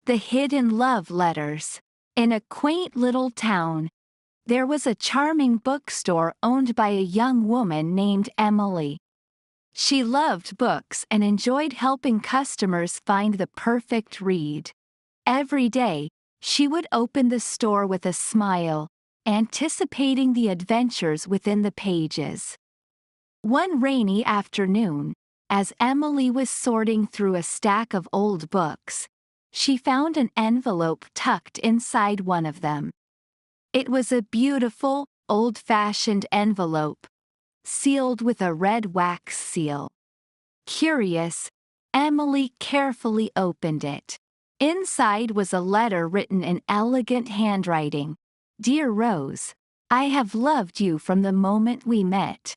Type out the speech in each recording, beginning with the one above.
The Hidden Love Letters. In a quaint little town, there was a charming bookstore owned by a young woman named Emily. She loved books and enjoyed helping customers find the perfect read. Every day, she would open the store with a smile, anticipating the adventures within the pages. One rainy afternoon, as Emily was sorting through a stack of old books, she found an envelope tucked inside one of them. It was a beautiful, old-fashioned envelope, sealed with a red wax seal. Curious, Emily carefully opened it. Inside was a letter written in elegant handwriting. "Dear Rose, I have loved you from the moment we met.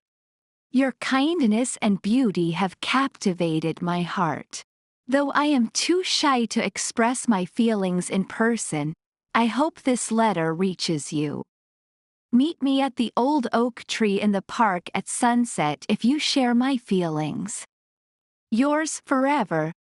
Your kindness and beauty have captivated my heart. Though I am too shy to express my feelings in person, I hope this letter reaches you. Meet me at the old oak tree in the park at sunset if you share my feelings. Yours forever,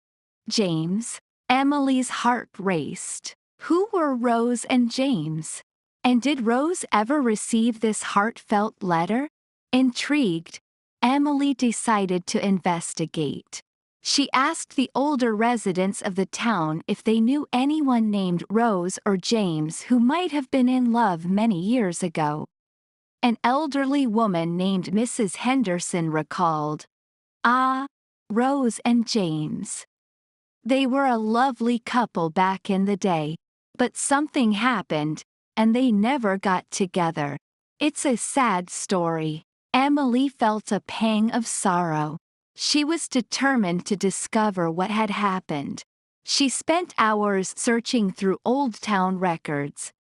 James." Emily's heart raced. Who were Rose and James? And did Rose ever receive this heartfelt letter? Intrigued, Emily decided to investigate. She asked the older residents of the town if they knew anyone named Rose or James who might have been in love many years ago. An elderly woman named Mrs. Henderson recalled, "Ah, Rose and James. They were a lovely couple back in the day, but something happened, and they never got together. It's a sad story." Emily felt a pang of sorrow. She was determined to discover what had happened. She spent hours searching through old town records,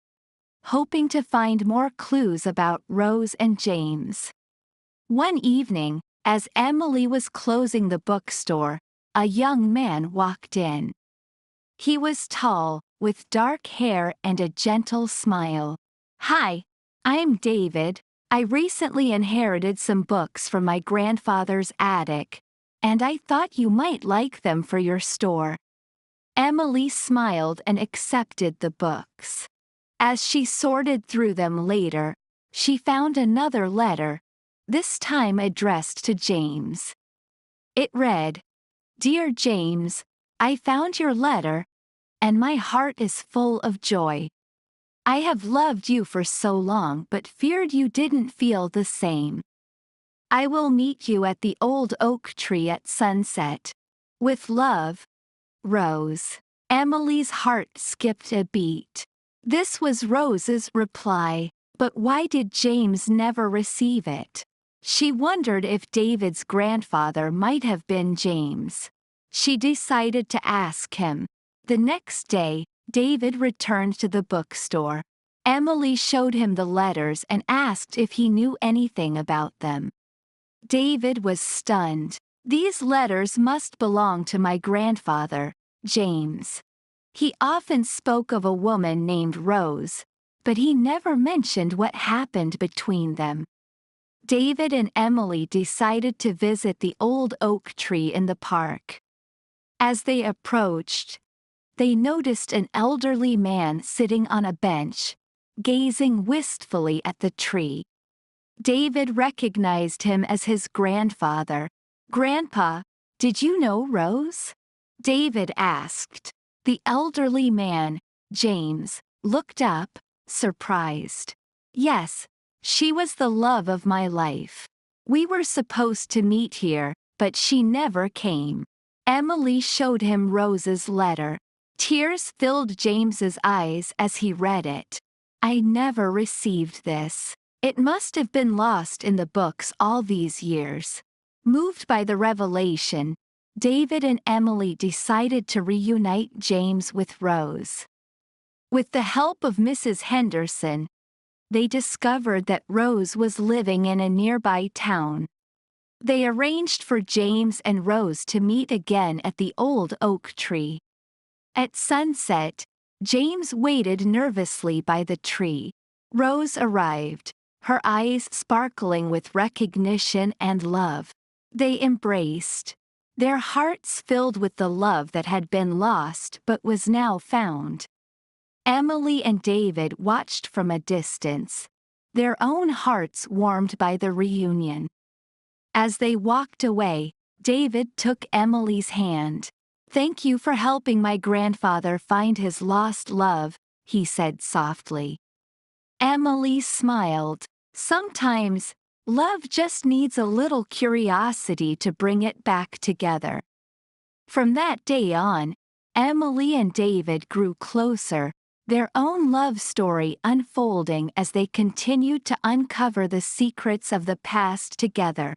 hoping to find more clues about Rose and James. One evening, as Emily was closing the bookstore, a young man walked in. He was tall, with dark hair and a gentle smile. "Hi, I'm David. I recently inherited some books from my grandfather's attic, and I thought you might like them for your store." Emily smiled and accepted the books. As she sorted through them later, she found another letter, this time addressed to James. It read, "Dear James, I found your letter, and my heart is full of joy. I have loved you for so long but feared you didn't feel the same. I will meet you at the old oak tree at sunset. With love, Rose." Emily's heart skipped a beat. This was Rose's reply, but why did James never receive it? She wondered if David's grandfather might have been James. She decided to ask him. The next day, David returned to the bookstore. Emily showed him the letters and asked if he knew anything about them. David was stunned. "These letters must belong to my grandfather, James. He often spoke of a woman named Rose, but he never mentioned what happened between them." David and Emily decided to visit the old oak tree in the park. As they approached, they noticed an elderly man sitting on a bench, gazing wistfully at the tree. David recognized him as his grandfather. "Grandpa, did you know Rose?" David asked. The elderly man, James, looked up, surprised. "Yes, she was the love of my life. We were supposed to meet here, but she never came." Emily showed him Rose's letter. Tears filled James's eyes as he read it. "I never received this. It must have been lost in the books all these years." Moved by the revelation, David and Emily decided to reunite James with Rose. With the help of Mrs. Henderson, they discovered that Rose was living in a nearby town. They arranged for James and Rose to meet again at the old oak tree. At sunset, James waited nervously by the tree. Rose arrived, her eyes sparkling with recognition and love. They embraced. their hearts filled with the love that had been lost but was now found. Emily and David watched from a distance, their own hearts warmed by the reunion. As they walked away, David took Emily's hand. "Thank you for helping my grandfather find his lost love," he said softly. Emily smiled. "Sometimes, love just needs a little curiosity to bring it back together." From that day on, Emily and David grew closer, their own love story unfolding as they continued to uncover the secrets of the past together.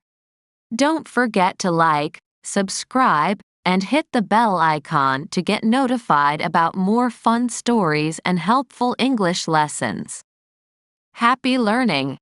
Don't forget to like, subscribe, and hit the bell icon to get notified about more fun stories and helpful English lessons. Happy learning!